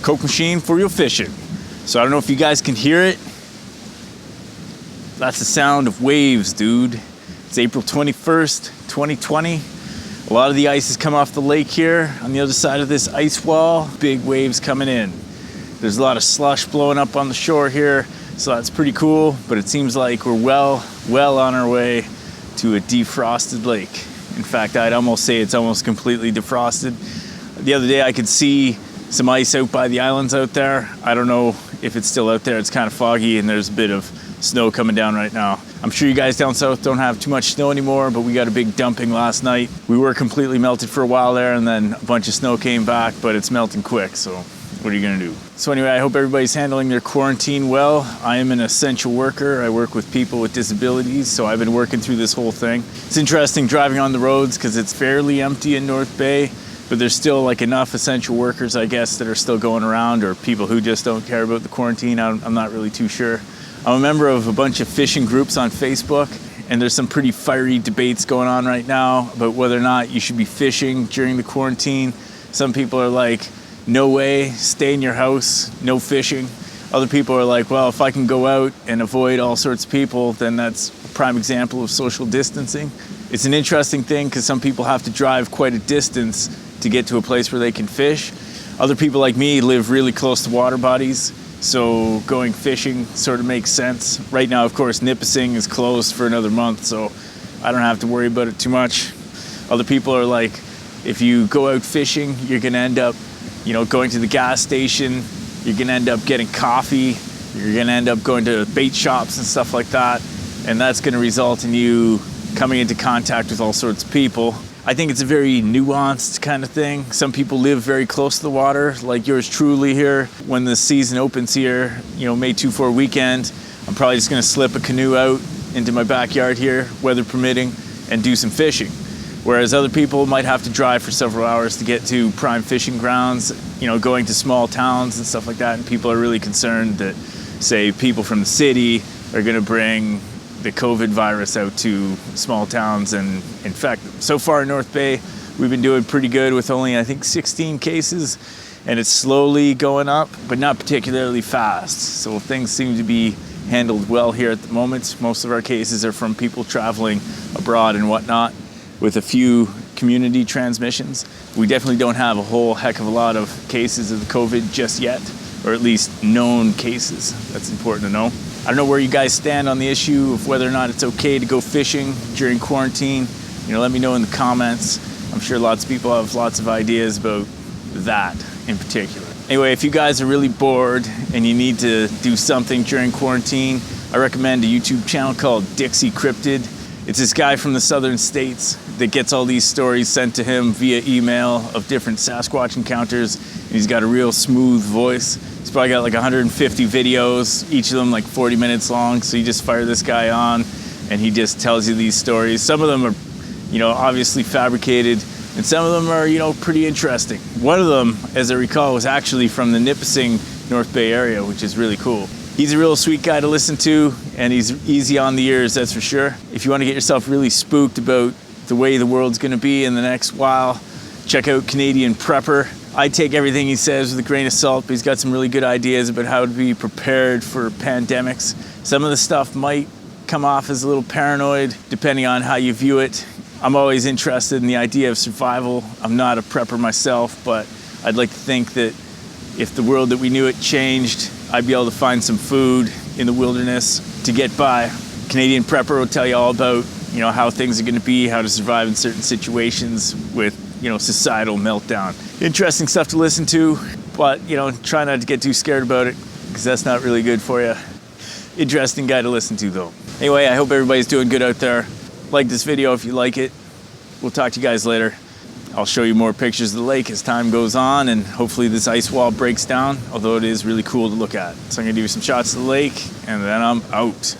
Kokemachine for your fishing. So I don't know if you guys can hear it. That's the sound of waves, dude. It's April 21st, 2020. A lot of the ice has come off the lake here on the other side of this ice wall. Big waves coming in. There's a lot of slush blowing up on the shore here, so that's pretty cool, but it seems like we're well on our way to a defrosted lake. In fact, I'd almost say it's almost completely defrosted. The other day I could see some ice out by the islands out there. I don't know if it's still out there. It's kind of foggy and there's a bit of snow coming down right now. I'm sure you guys down south don't have too much snow anymore, but we got a big dumping last night. We were completely melted for a while there, and then a bunch of snow came back, but it's melting quick, so what are you gonna do? So anyway, I hope everybody's handling their quarantine well. I am an essential worker. I work with people with disabilities, so I've been working through this whole thing. It's interesting driving on the roads because it's fairly empty in North Bay, but there's still like enough essential workers, I guess, that are still going around, or people who just don't care about the quarantine. I'm not really too sure. I'm a member of a bunch of fishing groups on Facebook, and there's some pretty fiery debates going on right now about whether or not you should be fishing during the quarantine. Some people are like, no way, stay in your house, no fishing. Other people are like, well, if I can go out and avoid all sorts of people, then that's a prime example of social distancing. It's an interesting thing because some people have to drive quite a distance to get to a place where they can fish. Other people like me live really close to water bodies, so going fishing sort of makes sense. Right now, of course, Nipissing is closed for another month, so I don't have to worry about it too much. Other people are like, if you go out fishing, you're gonna end up going to the gas station, you're gonna end up getting coffee, you're gonna end up going to bait shops and stuff like that, and that's gonna result in you coming into contact with all sorts of people. I think it's a very nuanced kind of thing. Some people live very close to the water, like yours truly here. When the season opens here, May 2-4 weekend, I'm probably just gonna slip a canoe out into my backyard here, weather permitting, and do some fishing. Whereas other people might have to drive for several hours to get to prime fishing grounds, going to small towns and stuff like that. And people are really concerned that, say, people from the city are gonna bring the COVID virus out to small towns and infect them. So far in North Bay, we've been doing pretty good with only, I think, 16 cases, and it's slowly going up, but not particularly fast. So things seem to be handled well here at the moment. Most of our cases are from people traveling abroad and whatnot, with a few community transmissions. We definitely don't have a whole heck of a lot of cases of the COVID just yet, or at least known cases. That's important to know. I don't know where you guys stand on the issue of whether or not it's okay to go fishing during quarantine. Let me know in the comments. I'm sure lots of people have lots of ideas about that in particular. Anyway, if you guys are really bored and you need to do something during quarantine, I recommend a YouTube channel called Cryptid. It's this guy from the southern states that gets all these stories sent to him via email of different Sasquatch encounters. And he's got a real smooth voice. He's probably got like 150 videos, each of them like 40 minutes long. So you just fire this guy on and he just tells you these stories. Some of them are, obviously fabricated, and some of them are, pretty interesting. One of them, as I recall, was actually from the Nipissing, North Bay area, which is really cool. He's a real sweet guy to listen to, and he's easy on the ears, that's for sure. If you want to get yourself really spooked about the way the world's gonna be in the next while, check out Canadian Prepper. I take everything he says with a grain of salt, but he's got some really good ideas about how to be prepared for pandemics. Some of the stuff might come off as a little paranoid, depending on how you view it. I'm always interested in the idea of survival. I'm not a prepper myself, but I'd like to think that if the world that we knew it changed, I'd be able to find some food in the wilderness to get by. Canadian Prepper will tell you all about, how things are gonna be, how to survive in certain situations with, societal meltdown. Interesting stuff to listen to, but, try not to get too scared about it, because that's not really good for you. Interesting guy to listen to, though. Anyway, I hope everybody's doing good out there. Like this video if you like it. We'll talk to you guys later. I'll show you more pictures of the lake as time goes on, and hopefully this ice wall breaks down, although it is really cool to look at. So I'm gonna give you some shots of the lake, and then I'm out.